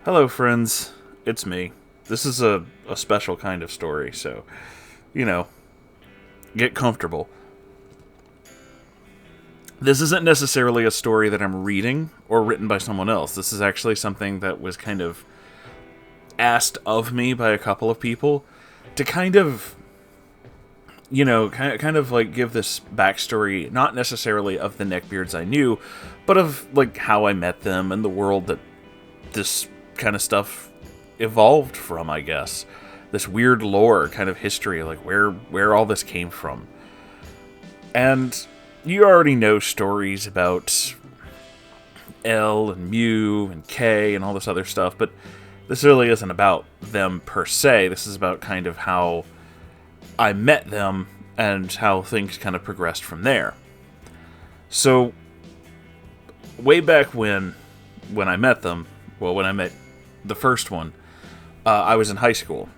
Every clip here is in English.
Hello, friends. It's me. This is a special kind of story, so, you know, get comfortable. This isn't necessarily a story that I'm reading or written by someone else. This is actually something that was kind of asked of me by a couple of people to kind of, like give this backstory, not necessarily of the Neckbeards I knew, but of, like, how I met them and the world that this kind of stuff evolved from, I guess. This weird lore kind of history, like where all this came from. And you already know stories about L and Mew and K and all this other stuff, but this really isn't about them per se. This is about kind of how I met them and how things kind of progressed from there. So, way back when I met them, well, when I met the first one, I was in high school.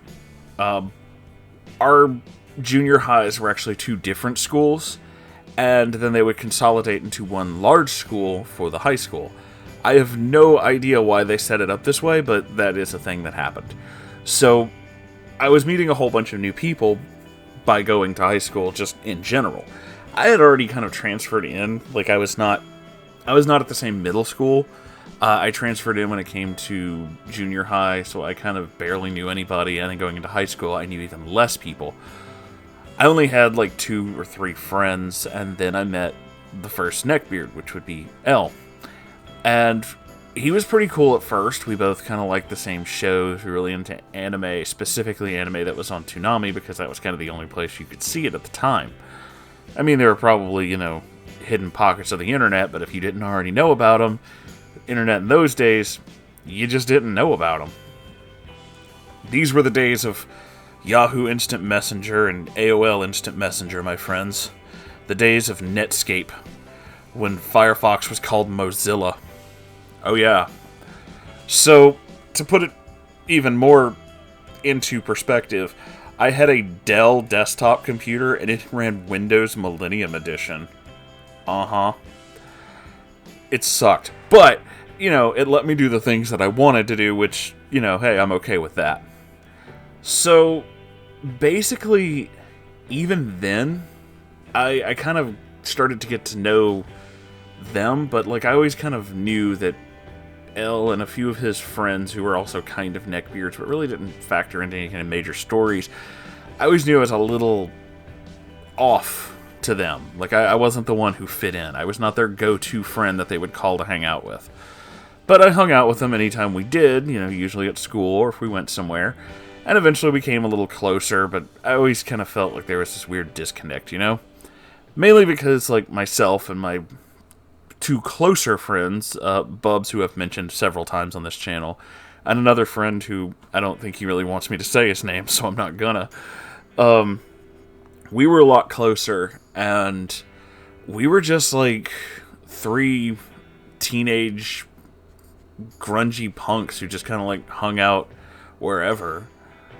Our junior highs were actually two different schools, and then they would consolidate into one large school for the high school. I have no idea why they set it up this way, but that is a thing that happened. So, I was meeting a whole bunch of new people by going to high school, just in general. I had already kind of transferred in, like I was not at the same middle school. I transferred in when it came to junior high, so I kind of barely knew anybody, and then going into high school, I knew even less people. I only had like 2 or 3 friends, and then I met the first Neckbeard, which would be L. And he was pretty cool at first. We both kind of liked the same shows. We were really into anime, specifically anime that was on Toonami, because that was kind of the only place you could see it at the time. I mean, there were probably, hidden pockets of the internet, but if you didn't already know about them, the internet in those days, you just didn't know about them. These were the days of Yahoo Instant Messenger and AOL Instant Messenger, my friends. The days of Netscape, when Firefox was called Mozilla. Oh yeah. So, to put it even more into perspective, I had a Dell desktop computer and it ran Windows Millennium Edition. It sucked. But, it let me do the things that I wanted to do, which, hey, I'm okay with that. So, basically, even then, I kind of started to get to know them, but, like, I always kind of knew that L and a few of his friends, who were also kind of neckbeards, but really didn't factor into any kind of major stories, I always knew I was a little off to them. Like, I wasn't the one who fit in. I was not their go-to friend that they would call to hang out with. But I hung out with them anytime we did, usually at school or if we went somewhere. And eventually we came a little closer, but I always kind of felt like there was this weird disconnect, Mainly because, like, myself and my 2 closer friends, Bubs, who I've mentioned several times on this channel, and another friend who I don't think he really wants me to say his name, so I'm not gonna. We were a lot closer, and we were just like 3 teenage grungy punks who just kind of like hung out wherever.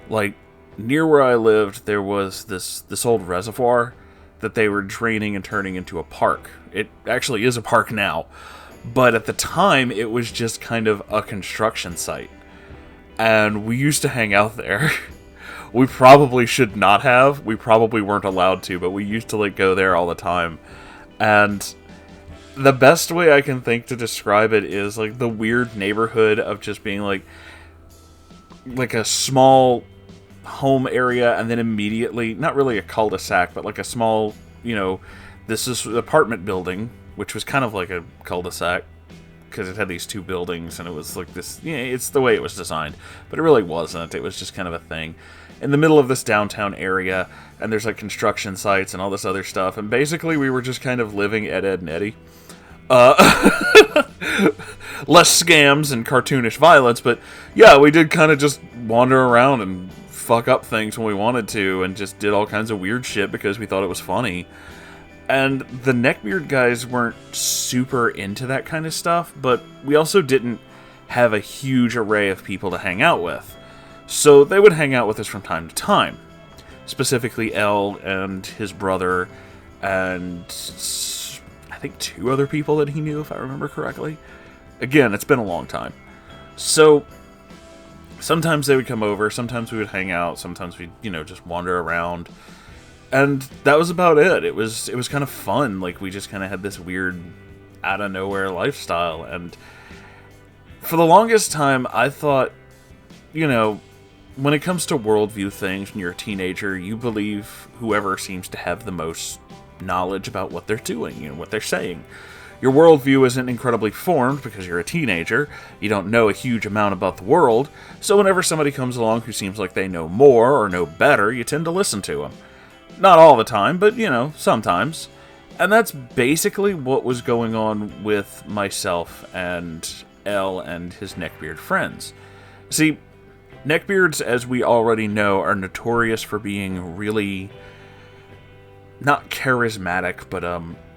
Like, near where I lived, there was this old reservoir that they were draining and turning into a park. It actually is a park now, but at the time, it was just kind of a construction site. And we used to hang out there. We probably should not have. We probably weren't allowed to, but we used to, like, go there all the time. And the best way I can think to describe it is, like, the weird neighborhood of just being, like a small home area, and then immediately, not really a cul-de-sac, but like a small, this is an apartment building, which was kind of like a cul-de-sac, because it had these 2 buildings, and it was like this, it's the way it was designed, but it really wasn't. It was just kind of a thing in the middle of this downtown area, and there's like construction sites and all this other stuff, and basically we were just kind of living Ed, Ed, and Eddie. Less scams and cartoonish violence, but yeah, we did kind of just wander around and fuck up things when we wanted to, and just did all kinds of weird shit because we thought it was funny. And the Neckbeard guys weren't super into that kind of stuff, but we also didn't have a huge array of people to hang out with. So they would hang out with us from time to time. Specifically L and his brother, and I think 2 other people that he knew, if I remember correctly. Again, it's been a long time. So, Sometimes they would come over, sometimes we would hang out, sometimes we'd, just wander around. And that was about it. It was kind of fun. Like, we just kind of had this weird, out-of-nowhere lifestyle. And for the longest time, I thought, when it comes to worldview things, when you're a teenager, you believe whoever seems to have the most knowledge about what they're doing, what they're saying. Your worldview isn't incredibly formed because you're a teenager. You don't know a huge amount about the world. So whenever somebody comes along who seems like they know more or know better, you tend to listen to them. Not all the time, but, sometimes. And that's basically what was going on with myself and Elle and his Neckbeard friends. See, Neckbeards, as we already know, are notorious for being really, not charismatic, but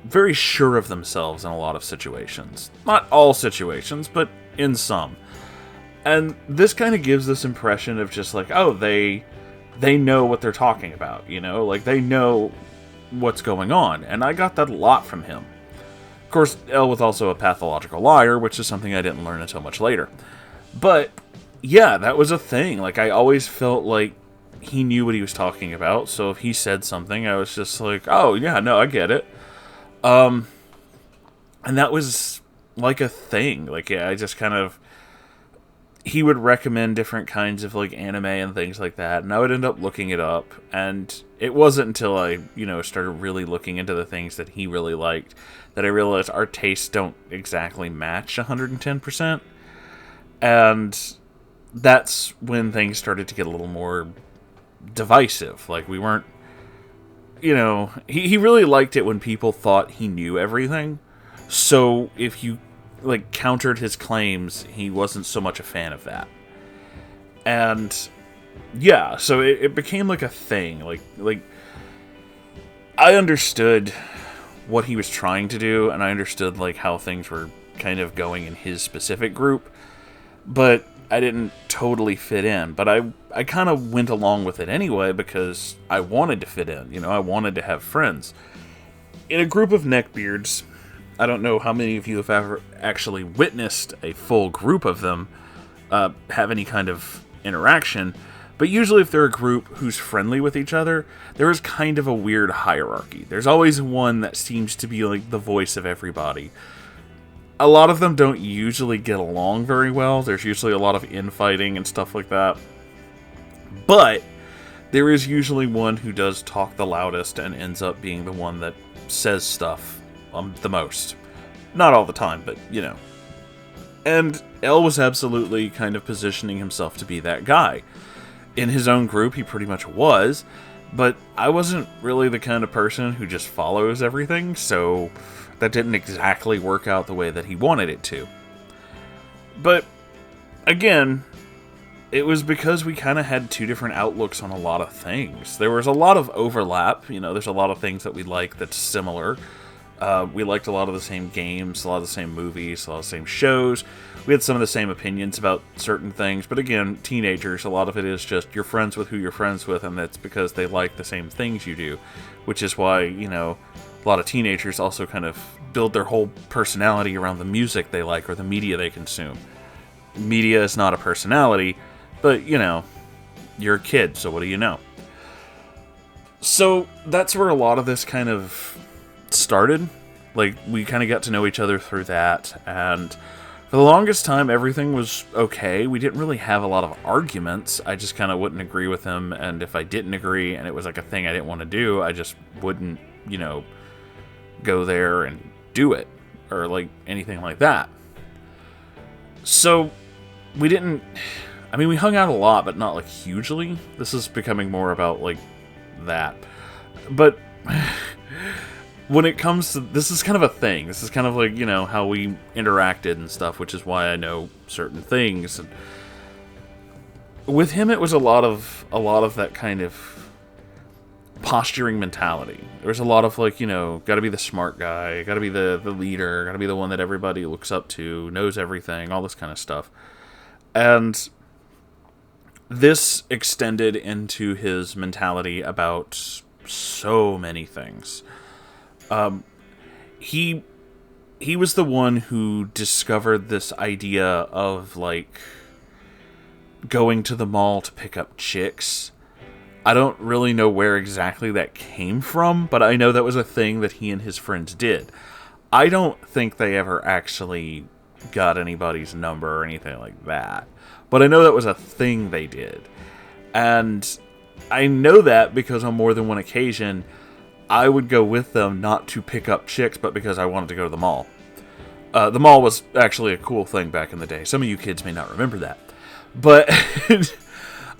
very sure of themselves in a lot of situations. Not all situations, but in some. And this kind of gives this impression of just like, oh, they know what they're talking about, Like, they know what's going on. And I got that a lot from him. Of course, Elle was also a pathological liar, which is something I didn't learn until much later. But, yeah, that was a thing. Like, I always felt like he knew what he was talking about. So if he said something, I was just like, oh, yeah, no, I get it. And that was like a thing. Like, yeah, I just kind of, he would recommend different kinds of like anime and things like that, and I would end up looking it up. And it wasn't until I, started really looking into the things that he really liked that I realized our tastes don't exactly match 110%. And that's when things started to get a little more divisive. Like, we weren't, he really liked it when people thought he knew everything. So if you, like, countered his claims, he wasn't so much a fan of that. And, yeah, so it became like a thing. Like, I understood what he was trying to do, and I understood, like, how things were kind of going in his specific group. But I didn't totally fit in, but I kind of went along with it anyway because I wanted to fit in, I wanted to have friends. In a group of neckbeards, I don't know how many of you have ever actually witnessed a full group of them have any kind of interaction, but usually if they're a group who's friendly with each other, there is kind of a weird hierarchy. There's always one that seems to be like the voice of everybody. A lot of them don't usually get along very well. There's usually a lot of infighting and stuff like that. But there is usually one who does talk the loudest and ends up being the one that says stuff the most. Not all the time, but, And Elle was absolutely kind of positioning himself to be that guy. In his own group, he pretty much was, but I wasn't really the kind of person who just follows everything, so that didn't exactly work out the way that he wanted it to. But, again, it was because we kind of had two different outlooks on a lot of things. There was a lot of overlap, there's a lot of things that we like that's similar. We liked a lot of the same games, a lot of the same movies, a lot of the same shows. We had some of the same opinions about certain things, but again, teenagers, a lot of it is just you're friends with who you're friends with, and that's because they like the same things you do, which is why, a lot of teenagers also kind of build their whole personality around the music they like or the media they consume. Media is not a personality, but, you're a kid, so what do you know? So that's where a lot of this kind of started. Like, we kind of got to know each other through that, and for the longest time, everything was okay. We didn't really have a lot of arguments. I just kind of wouldn't agree with him, and if I didn't agree, and it was like a thing I didn't want to do, I just wouldn't, go there and do it, or like anything like that. So we didn't, we hung out a lot, but not like hugely. This is becoming more about like that. But when it comes to, this is kind of a thing. This is kind of like, how we interacted and stuff, which is why I know certain things. And with him, it was a lot of that kind of posturing mentality. There was a lot of like, gotta be the smart guy, gotta be the leader, gotta be the one that everybody looks up to, knows everything, all this kind of stuff. And this extended into his mentality about so many things. He was the one who discovered this idea of like, going to the mall to pick up chicks. I don't really know where exactly that came from, but I know that was a thing that he and his friends did. I don't think they ever actually got anybody's number or anything like that, but I know that was a thing they did. And I know that because on more than one occasion, I would go with them not to pick up chicks, but because I wanted to go to the mall. The mall was actually a cool thing back in the day. Some of you kids may not remember that. But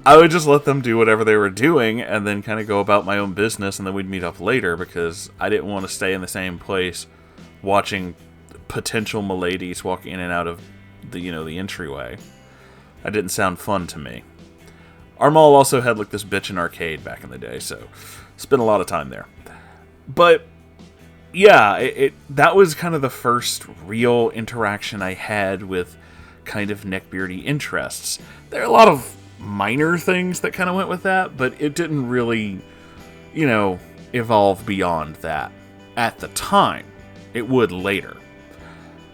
I would just let them do whatever they were doing and then kind of go about my own business, and then we'd meet up later because I didn't want to stay in the same place watching potential miladies walk in and out of the entryway. That didn't sound fun to me. Our mall also had like this bitchin' arcade back in the day, so spent a lot of time there. But yeah, that was kind of the first real interaction I had with kind of neckbeardy interests. There are a lot of minor things that kind of went with that, but it didn't really, evolve beyond that at the time. It would later.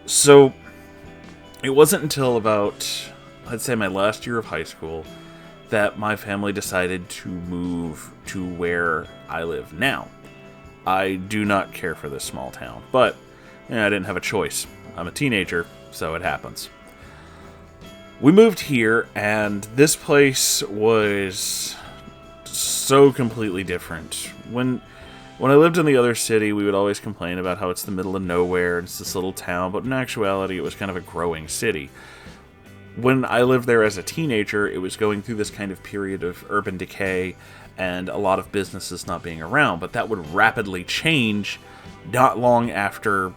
So it wasn't until about, I'd say, my last year of high school that my family decided to move to where I live now. I do not care for this small town, but I didn't have a choice. I'm a teenager, so it happens. We moved here, and this place was so completely different. When I lived in the other city, we would always complain about how it's the middle of nowhere, and it's this little town, but in actuality, it was kind of a growing city. When I lived there as a teenager, it was going through this kind of period of urban decay and a lot of businesses not being around, but that would rapidly change not long after,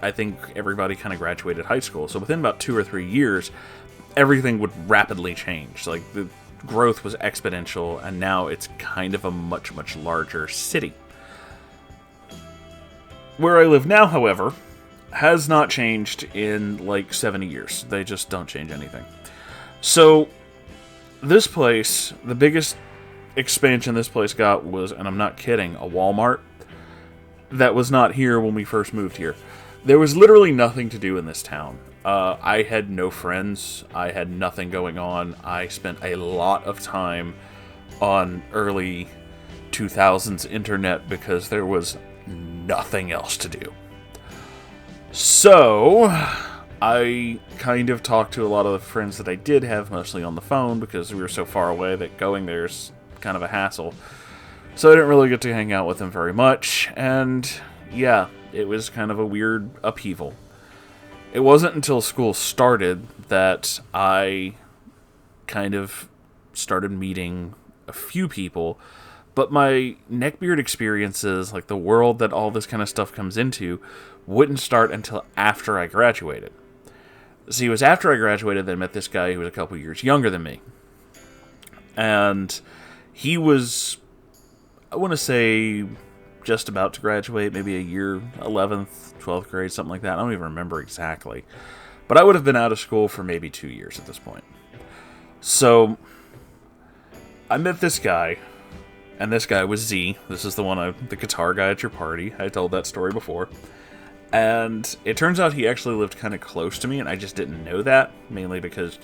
I think, everybody kind of graduated high school. So within about 2 or 3 years, everything would rapidly change. Like, the growth was exponential, and now it's kind of a much, much larger city. Where I live now, however, has not changed in like 70 years. They just don't change anything. So, this place, the biggest expansion this place got was, and I'm not kidding, a Walmart that was not here when we first moved here. There was literally nothing to do in this town. I had no friends. I had nothing going on. I spent a lot of time on early 2000s internet because there was nothing else to do. So, I kind of talked to a lot of the friends that I did have, mostly on the phone, because we were so far away that going there's kind of a hassle. So I didn't really get to hang out with them very much, and yeah, it was kind of a weird upheaval. It wasn't until school started that I kind of started meeting a few people, but my Neckbeard experiences, like the world that all this kind of stuff comes into, wouldn't start until after I graduated. See, it was after I graduated that I met this guy who was a couple years younger than me. And he was, I want to say, just about to graduate, maybe a year, 11th, 12th grade, something like that. I don't even remember exactly. But I would have been out of school for maybe 2 years at this point. So, I met this guy, and this guy was Z. This is the guitar guy at your party. I told that story before. And it turns out he actually lived kind of close to me, and I just didn't know that, mainly because,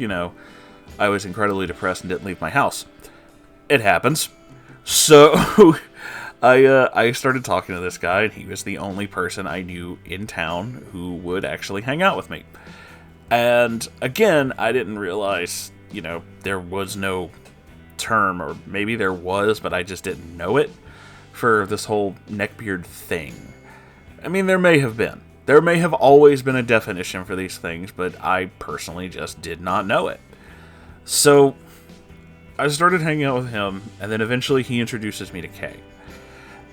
I was incredibly depressed and didn't leave my house. It happens. So, I started talking to this guy, and he was the only person I knew in town who would actually hang out with me. And, again, I didn't realize, there was no term, or maybe there was, but I just didn't know it, for this whole neckbeard thing. I mean, there may have been. There may have always been a definition for these things, but I personally just did not know it. So, I started hanging out with him, and then eventually he introduces me to Kay.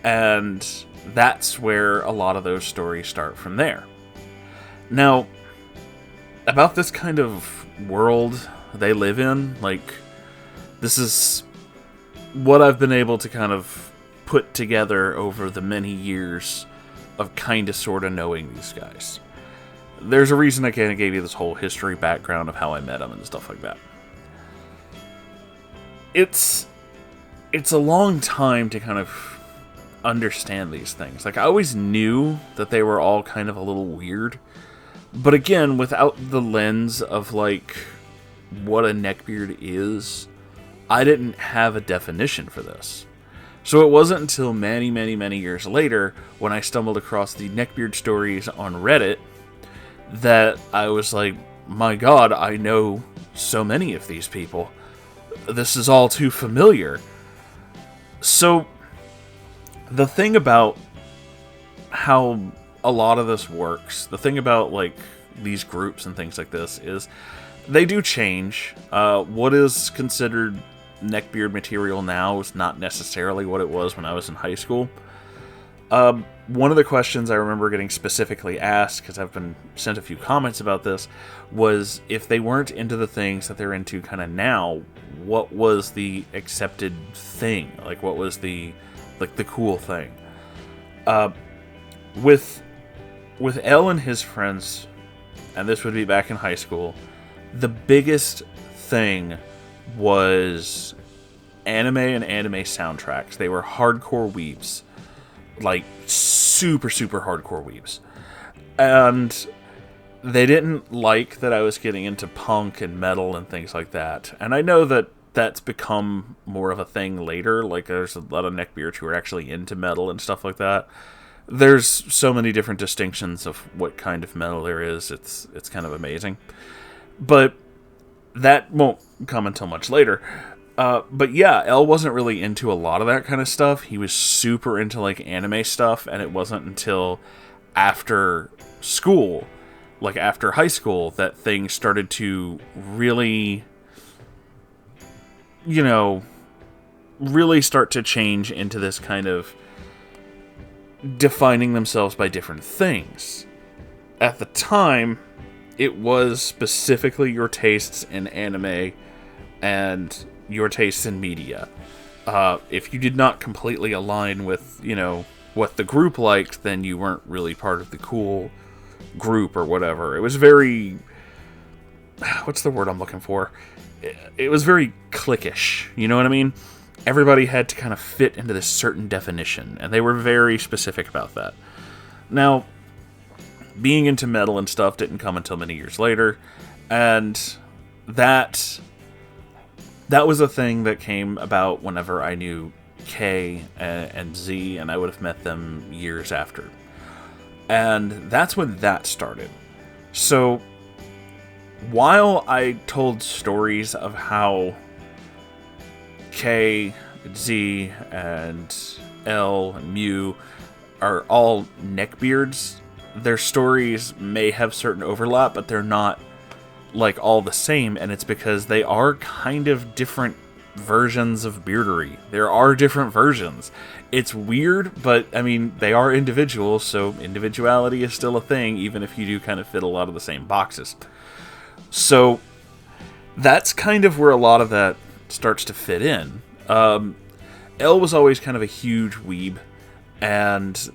And that's where a lot of those stories start from there. Now, about this kind of world they live in, this is what I've been able to kind of put together over the many years of kind of sort of knowing these guys. There's a reason I kind of gave you this whole history background of how I met them and stuff like that. It's a long time to kind of understand these things. I always knew that they were all kind of a little weird, but again, without the lens of what a neckbeard is, I didn't have a definition for this. So it wasn't until many, many, many years later when I stumbled across the neckbeard stories on Reddit that I was like, my god, I know so many of these people. This is all too familiar. So, the thing about how a lot of this works, the thing about, like, these groups and things like this is they do change. What is considered neckbeard material now is not necessarily what it was when I was in high school. One of the questions I remember getting specifically asked, because I've been sent a few comments about this, was if they weren't into the things that they're into kind of now, what was the accepted thing? Like, what was the cool thing? With Elle and his friends, and this would be back in high school, the biggest thing was anime and anime soundtracks. They were hardcore weebs. Like, super, super hardcore weebs. And they didn't like that I was getting into punk and metal and things like that. And I know that that's become more of a thing later. Like, there's a lot of neckbeards who are actually into metal and stuff like that. There's so many different distinctions of what kind of metal there is. It's kind of amazing. But that won't come until much later. But yeah, Elle wasn't really into a lot of that kind of stuff. He was super into, like, anime stuff, and it wasn't until after school, like after high school, that things started to really, really start to change into this kind of defining themselves by different things. At the time, it was specifically your tastes in anime and your tastes in media. If you did not completely align with, what the group liked, then you weren't really part of the cool group or whatever. It was very... What's the word I'm looking for? It was very cliquish, you know what I mean? Everybody had to kind of fit into this certain definition, and they were very specific about that. Now, being into metal and stuff didn't come until many years later, and that was a thing that came about whenever I knew K and Z, and I would have met them years after. And that's when that started. So, while I told stories of how K, Z, and L, and Mew are all neckbeards, their stories may have certain overlap, but they're not, like, all the same, and it's because they are kind of different versions of beardery. There are different versions. It's weird, but, I mean, they are individuals, so individuality is still a thing, even if you do kind of fit a lot of the same boxes. So, that's kind of where a lot of that starts to fit in. Elle was always kind of a huge weeb, and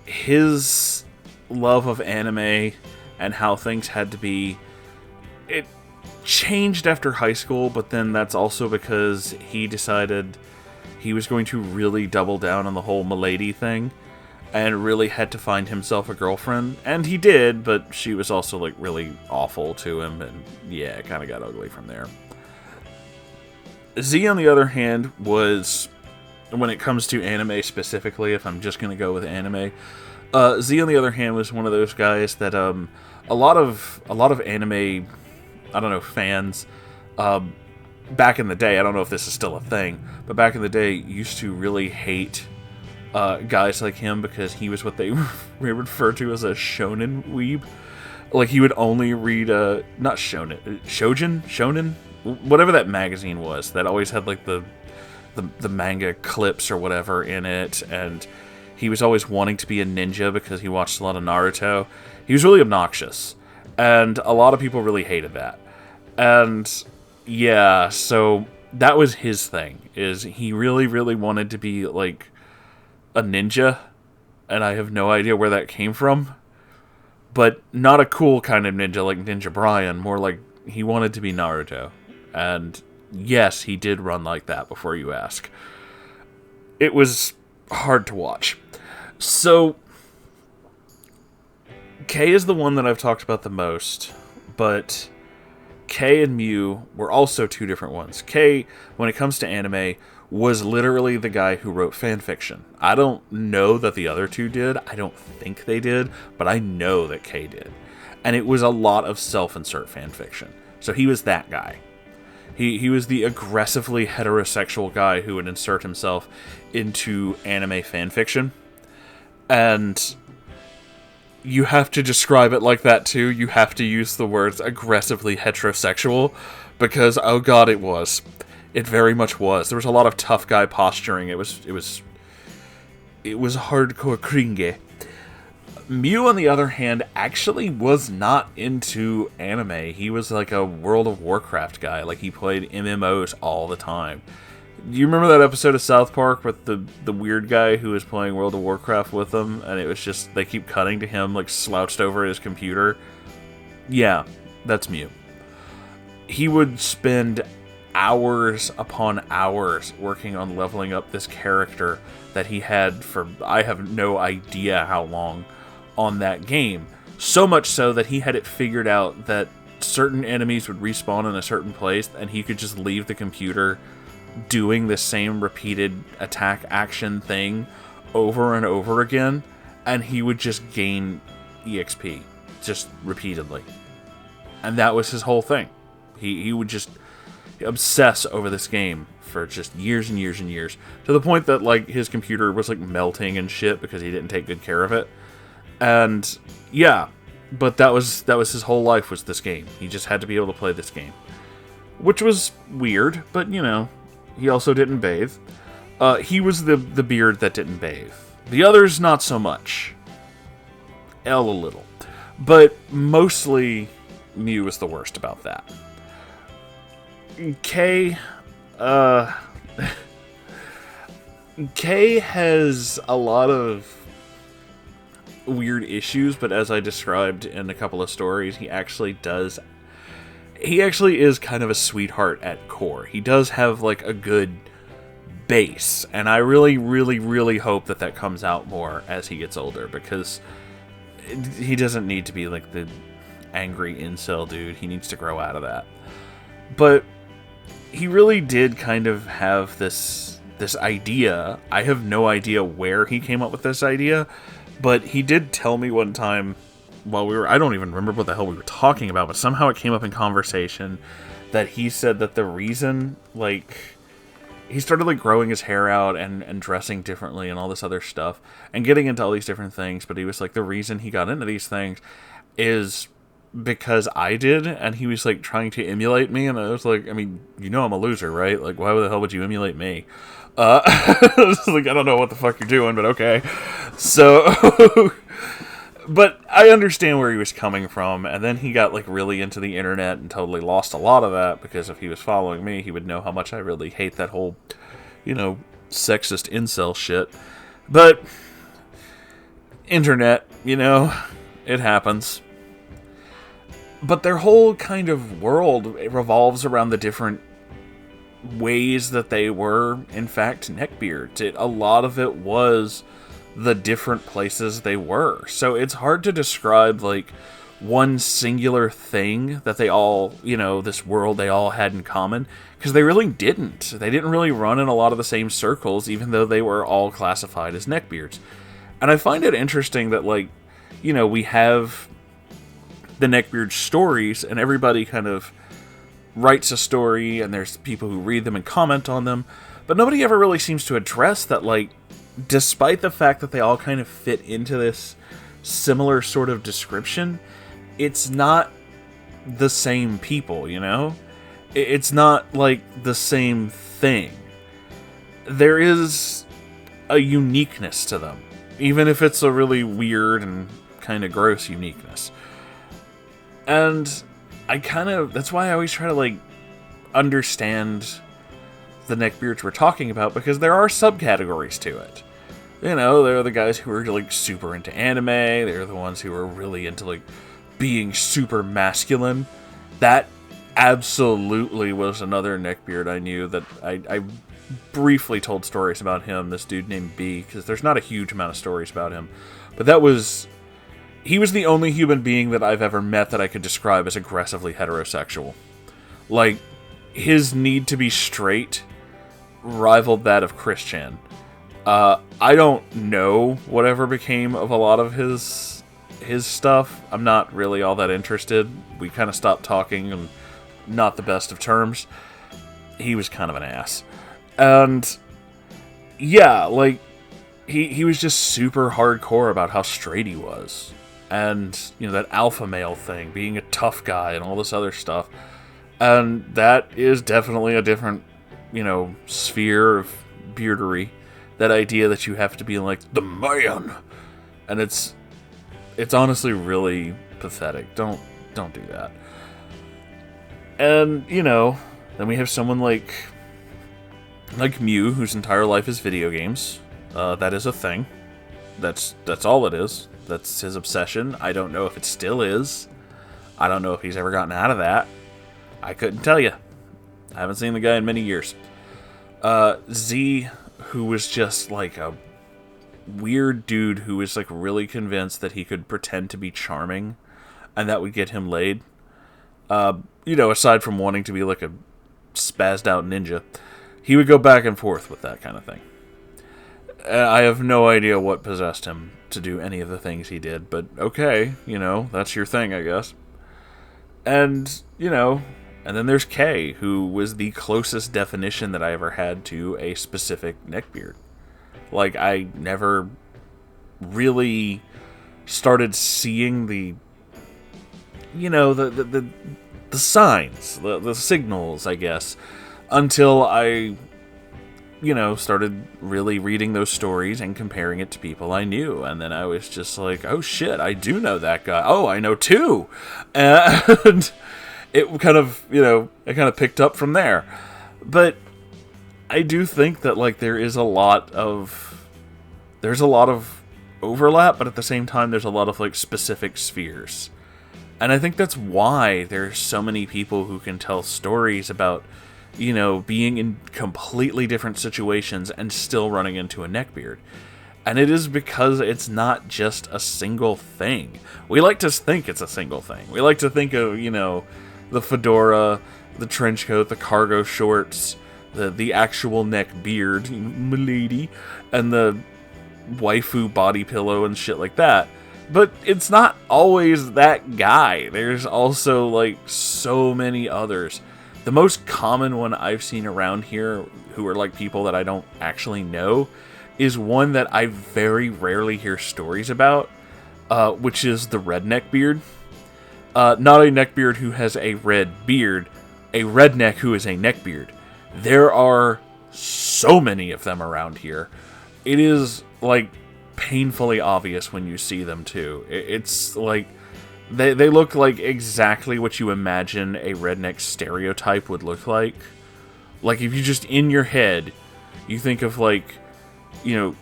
his love of anime and how things had to be, it changed after high school, but then that's also because he decided he was going to really double down on the whole milady thing, and really had to find himself a girlfriend. And he did, but she was also, like, really awful to him, and yeah, it kind of got ugly from there. Z, on the other hand, was, when it comes to anime specifically, if I'm just going to go with anime, Z, on the other hand, was one of those guys that a lot of anime, I don't know, fans, back in the day, I don't know if this is still a thing, but back in the day, used to really hate guys like him because he was what they refer to as a shonen weeb. Like, he would only read, not shonen, shonen, whatever that magazine was that always had, like, the manga clips or whatever in it, and he was always wanting to be a ninja because he watched a lot of Naruto. He was really obnoxious, and a lot of people really hated that. And yeah, so that was his thing, is he really, really wanted to be, like, a ninja, and I have no idea where that came from, but not a cool kind of ninja like Ninja Brian, more like he wanted to be Naruto. And yes, he did run like that, before you ask. It was hard to watch. So, K is the one that I've talked about the most, but Kei and Mew were also two different ones. Kei, when it comes to anime, was literally the guy who wrote fanfiction. I don't know that the other two did. I don't think they did, but I know that Kei did. And it was a lot of self-insert fanfiction. So he was that guy. He was the aggressively heterosexual guy who would insert himself into anime fanfiction. And you have to describe it like that too. You have to use the words aggressively heterosexual, because, oh god, it was. It very much was. There was a lot of tough guy posturing. It was hardcore cringe. Mew, on the other hand, actually was not into anime. He was like a World of Warcraft guy. Like, he played MMOs all the time. Do you remember that episode of South Park with the weird guy who was playing World of Warcraft with them? And it was just, they keep cutting to him, like, slouched over his computer. Yeah, that's Mew. He would spend hours upon hours working on leveling up this character that he had for, I have no idea how long, on that game. So much so that he had it figured out that certain enemies would respawn in a certain place, and he could just leave the computer doing the same repeated attack action thing over and over again, and he would just gain EXP just repeatedly. And that was his whole thing. He would just obsess over this game for just years and years and years, to the point that, like, his computer was like melting and shit because he didn't take good care of it. And yeah, but that was his whole life, was this game. He just had to be able to play this game, which was weird, but you know, he also didn't bathe. He was the beard that didn't bathe. The others, not so much. L a little, but mostly Mew was the worst about that. Kei, Kei has a lot of weird issues, but as I described in a couple of stories, he actually is kind of a sweetheart at core. He does have, like, a good base, and I really, really, really hope that comes out more as he gets older, because he doesn't need to be, like, the angry incel dude. He needs to grow out of that. But he really did kind of have this idea. I have no idea where he came up with this idea, but he did tell me one time while I don't even remember what the hell we were talking about, but somehow it came up in conversation that he said that the reason, like, he started, like, growing his hair out and dressing differently and all this other stuff and getting into all these different things, but he was like, the reason he got into these things is because I did, and he was, like, trying to emulate me, and I was like, I mean, you know I'm a loser, right? Like, why the hell would you emulate me? Like, I don't know what the fuck you're doing, but okay. So, but I understand where he was coming from, and then he got, like, really into the internet and totally lost a lot of that, because if he was following me, he would know how much I really hate that whole, you know, sexist incel shit. But, internet, you know, it happens. But their whole kind of world revolves around the different ways that they were, in fact, neckbeards. A lot of it was the different places they were. So it's hard to describe, like, one singular thing that they all, you know, this world they all had in common, because they really didn't. They didn't really run in a lot of the same circles, even though they were all classified as neckbeards. And I find it interesting that, like, you know, we have the Neckbeard stories, and everybody kind of writes a story, and there's people who read them and comment on them, but nobody ever really seems to address that, like, despite the fact that they all kind of fit into this similar sort of description, it's not the same people, you know? It's not, like, the same thing. There is a uniqueness to them, even if it's a really weird and kind of gross uniqueness. And that's why I always try to, like, understand the neckbeards we're talking about, because there are subcategories to it. You know, there are the guys who are, like, super into anime, they're the ones who are really into, like, being super masculine. That absolutely was another neckbeard I knew that I briefly told stories about him, this dude named B, because there's not a huge amount of stories about him. But he was the only human being that I've ever met that I could describe as aggressively heterosexual. Like, his need to be straight rivaled that of Christian. I don't know whatever became of a lot of his stuff. I'm not really all that interested. We kind of stopped talking, and not the best of terms. He was kind of an ass. And, yeah, like, he was just super hardcore about how straight he was. And, you know, that alpha male thing, being a tough guy and all this other stuff. And that is definitely a different, you know, sphere of beardery. That idea that you have to be like, the man! And it's honestly really pathetic. Don't do that. And, you know, then we have someone like Mew, whose entire life is video games. That is a thing. That's all it is. That's his obsession. I don't know if it still is. I don't know if he's ever gotten out of that. I couldn't tell you. I haven't seen the guy in many years. Z, who was just like a weird dude who was like really convinced that he could pretend to be charming and that would get him laid. You know, aside from wanting to be like a spazzed out ninja, he would go back and forth with that kind of thing. I have no idea what possessed him to do any of the things he did, but okay, you know, that's your thing, I guess. And, you know, and then there's Kay, who was the closest definition that I ever had to a specific neckbeard. Like, I never really started seeing the, you know, the signs, the signals, I guess, until I, you know, started really reading those stories and comparing it to people I knew. And then I was just like, oh shit, I do know that guy. Oh, I know two. And it kind of, you know, it kind of picked up from there. But I do think that, like, there's a lot of overlap, but at the same time, there's a lot of, like, specific spheres. And I think that's why there's so many people who can tell stories about, you know, being in completely different situations and still running into a neckbeard. And it is because it's not just a single thing. We like to think it's a single thing. We like to think of, you know, the fedora, the trench coat, the cargo shorts, the actual neck beard, milady, and the waifu body pillow and shit like that. But it's not always that guy. There's also, like, so many others. The most common one I've seen around here, who are, like, people that I don't actually know, is one that I very rarely hear stories about, which is the redneck beard. Not a neckbeard who has a red beard, a redneck who is a neckbeard. There are so many of them around here. It is, like, painfully obvious when you see them, too. It's, like, they look like exactly what you imagine a redneck stereotype would look like. Like, if you just, in your head, you think of, like, you know,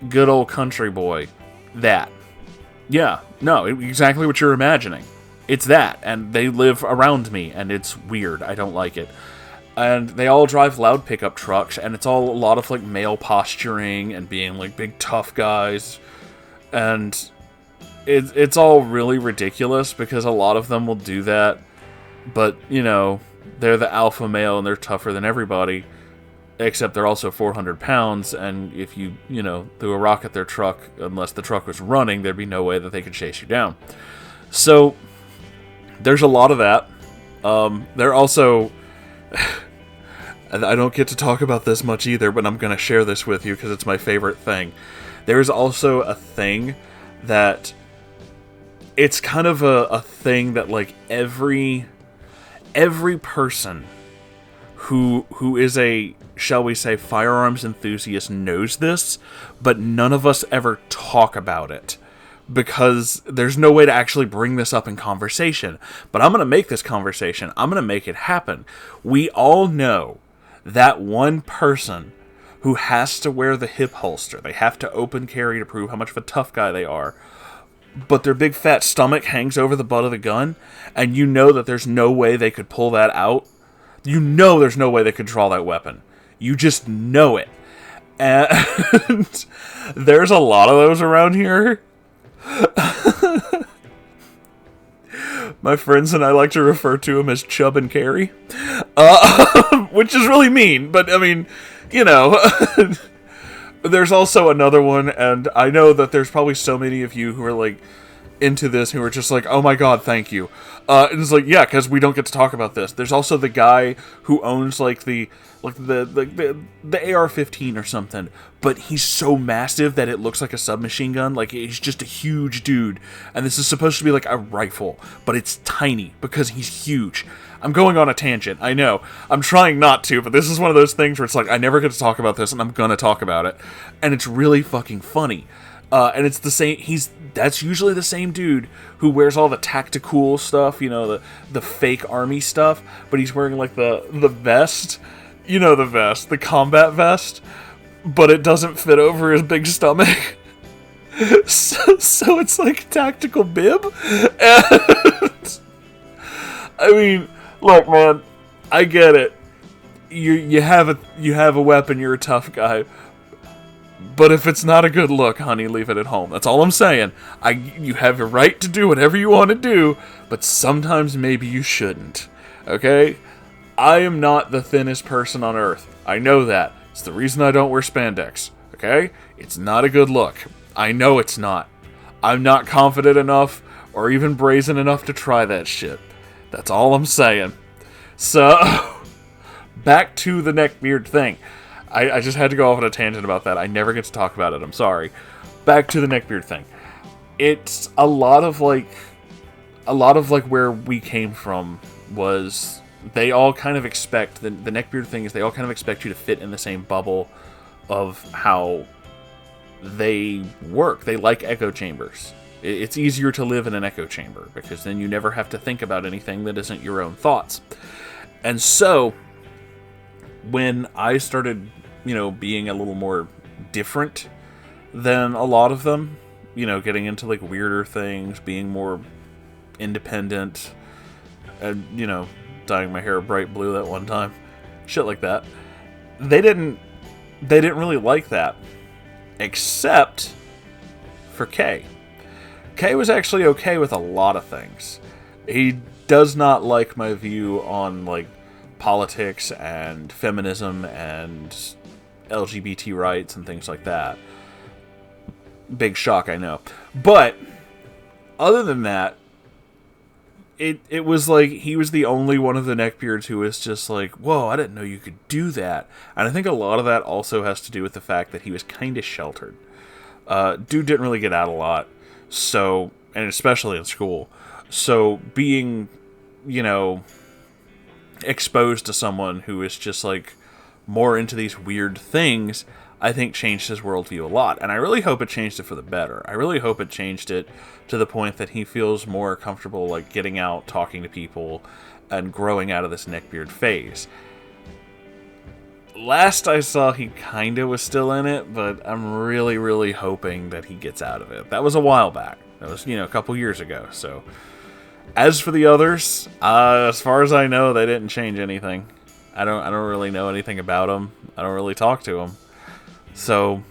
good old country boy, that. Yeah, no, exactly what you're imagining. It's that, and they live around me, and it's weird. I don't like it. And they all drive loud pickup trucks, and it's all a lot of, like, male posturing and being, like, big tough guys. And it's all really ridiculous because a lot of them will do that. But, you know, they're the alpha male and they're tougher than everybody. Except they're also 400 pounds, and if you know, threw a rock at their truck, unless the truck was running, there'd be no way that they could chase you down. So, there's a lot of that. They're also... I don't get to talk about this much either, but I'm going to share this with you because it's my favorite thing. There's also a thing that... It's kind of a thing that, like, every person who is a, shall we say, firearms enthusiast knows this, but none of us ever talk about it. Because there's no way to actually bring this up in conversation. But I'm going to make this conversation. I'm going to make it happen. We all know that one person who has to wear the hip holster. They have to open carry to prove how much of a tough guy they are. But their big fat stomach hangs over the butt of the gun. And you know that there's no way they could pull that out. You know there's no way they could draw that weapon. You just know it. And there's a lot of those around here. My friends and I like to refer to him as Chub and Carrie, which is really mean, but I mean, you know, there's also another one, and I know that there's probably so many of you who are like into this who are just like, oh my god, thank you. And it's like, yeah, because we don't get to talk about this. There's also the guy who owns like the AR-15 or something, but he's so massive that it looks like a submachine gun. Like, he's just a huge dude, and this is supposed to be like a rifle, but it's tiny because he's huge. I'm going on a tangent, I know. I'm trying not to, but this is one of those things where it's like, I never get to talk about this, and I'm gonna talk about it. And it's really fucking funny. And it's the same, that's usually the same dude who wears all the tactical stuff, you know, the fake army stuff, but he's wearing like the vest, you know, the vest, the combat vest, but it doesn't fit over his big stomach. So it's like a tactical bib. And I mean, look, man, I get it. You have a weapon, you're a tough guy. But if it's not a good look, honey, leave it at home. That's all I'm saying. You have a right to do whatever you want to do, but sometimes maybe you shouldn't. Okay? I am not the thinnest person on earth. I know that. It's the reason I don't wear spandex. Okay? It's not a good look. I know it's not. I'm not confident enough or even brazen enough to try that shit. That's all I'm saying. So, back to the Neckbeard thing. I just had to go off on a tangent about that. I never get to talk about it. I'm sorry. Back to the Neckbeard thing. It's a lot of like where we came from was they all kind of expect the Neckbeard thing is they all kind of expect you to fit in the same bubble of how they work. They like echo chambers. It's easier to live in an echo chamber because then you never have to think about anything that isn't your own thoughts. And so when I started, you know, being a little more different than a lot of them, you know, getting into like weirder things, being more independent, and, you know, dyeing my hair bright blue that one time, shit like that. They didn't really like that, except for Kay. Kay was actually okay with a lot of things. He does not like my view on like politics and feminism and LGBT rights and things like that. Big shock, I know. But other than that, it was like he was the only one of the Neckbeards who was just like, whoa, I didn't know you could do that. And I think a lot of that also has to do with the fact that he was kind of sheltered. Dude didn't really get out a lot, so, and especially in school. So being, you know, exposed to someone who is just like more into these weird things, I think changed his worldview a lot. And I really hope it changed it for the better. I really hope it changed it to the point that he feels more comfortable like getting out, talking to people, and growing out of this Neckbeard phase. Last I saw, he kinda was still in it, but I'm really, really hoping that he gets out of it. That was a while back. That was, you know, a couple years ago, so. As for the others, as far as I know, they didn't change anything. I don't really know anything about them. I don't really talk to them. So,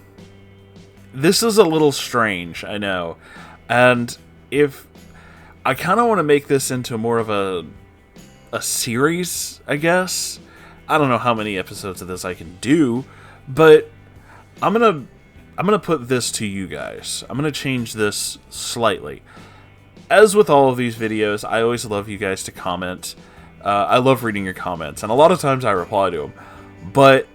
this is a little strange, I know. And if I kind of want to make this into more of a series, I guess. I don't know how many episodes of this I can do, but I'm gonna put this to you guys. I'm gonna change this slightly. As with all of these videos, I always love you guys to comment. I love reading your comments, and a lot of times I reply to them. But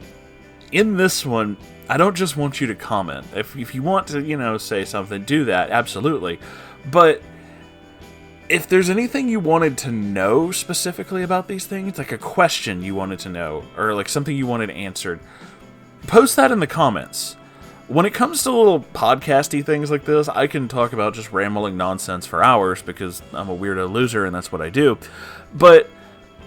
in this one, I don't just want you to comment. If you want to, you know, say something, do that, absolutely. But if there's anything you wanted to know specifically about these things, like a question you wanted to know, or like something you wanted answered, post that in the comments. When it comes to little podcasty things like this, I can talk about just rambling nonsense for hours because I'm a weirdo loser and that's what I do. But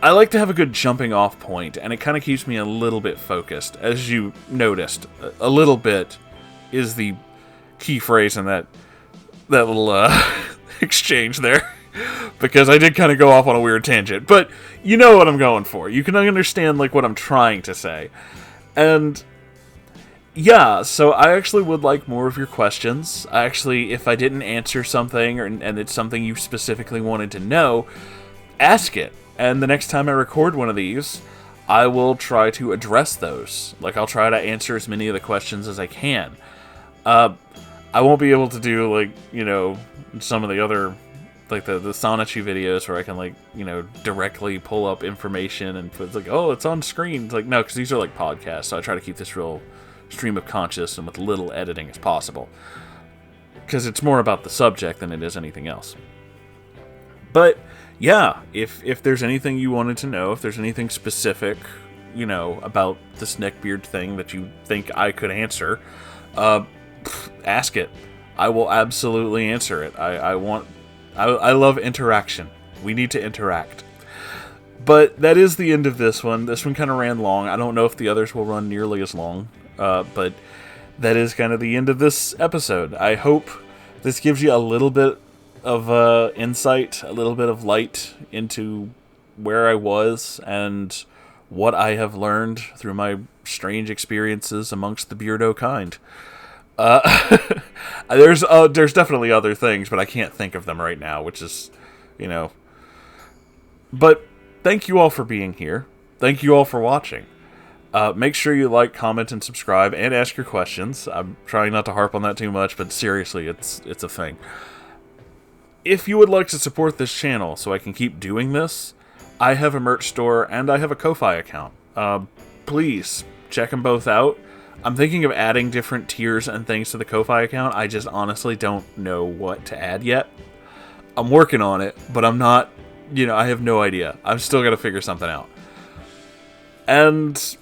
I like to have a good jumping off point, and it kind of keeps me a little bit focused. As you noticed, a little bit is the key phrase in that little exchange there. Because I did kind of go off on a weird tangent. But you know what I'm going for. You can understand like what I'm trying to say. And Yeah, so I actually would like more of your questions. Actually, if I didn't answer something and it's something you specifically wanted to know, ask it. And the next time I record one of these, I will try to address those. Like, I'll try to answer as many of the questions as I can. I won't be able to do, like, some of the other, like, the Sonichi videos where I can, like, directly pull up information and put, like, oh, it's on screen. It's like, no, because these are, like, podcasts, so I try to keep this real stream of conscious and with little editing as possible. Because it's more about the subject than it is anything else. But, yeah, if there's anything you wanted to know, if there's anything specific, about this Neckbeard thing that you think I could answer, ask it. I will absolutely answer it. I love interaction. We need to interact. But that is the end of this one. This one kind of ran long. I don't know if the others will run nearly as long. But that is kind of the end of this episode. I hope this gives you a little bit of insight, a little bit of light into where I was and what I have learned through my strange experiences amongst the Beardo kind. There's definitely other things, but I can't think of them right now, which is, But thank you all for being here. Thank you all for watching. Make sure you like, comment, and subscribe, and ask your questions. I'm trying not to harp on that too much, but seriously, it's a thing. If you would like to support this channel so I can keep doing this, I have a merch store and I have a Ko-Fi account. Please check them both out. I'm thinking of adding different tiers and things to the Ko-Fi account. I just honestly don't know what to add yet. I'm working on it, but I'm not, I have no idea. I'm still going to figure something out. And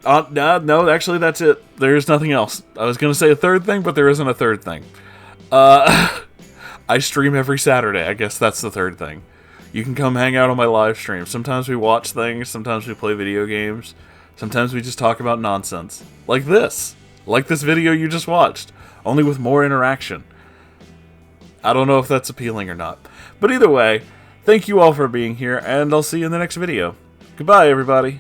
no, actually, that's it. There's nothing else. I was going to say a third thing, but there isn't a third thing. I stream every Saturday. I guess that's the third thing. You can come hang out on my live stream. Sometimes we watch things. Sometimes we play video games. Sometimes we just talk about nonsense. Like this. Like this video you just watched. Only with more interaction. I don't know if that's appealing or not. But either way, thank you all for being here, and I'll see you in the next video. Goodbye, everybody.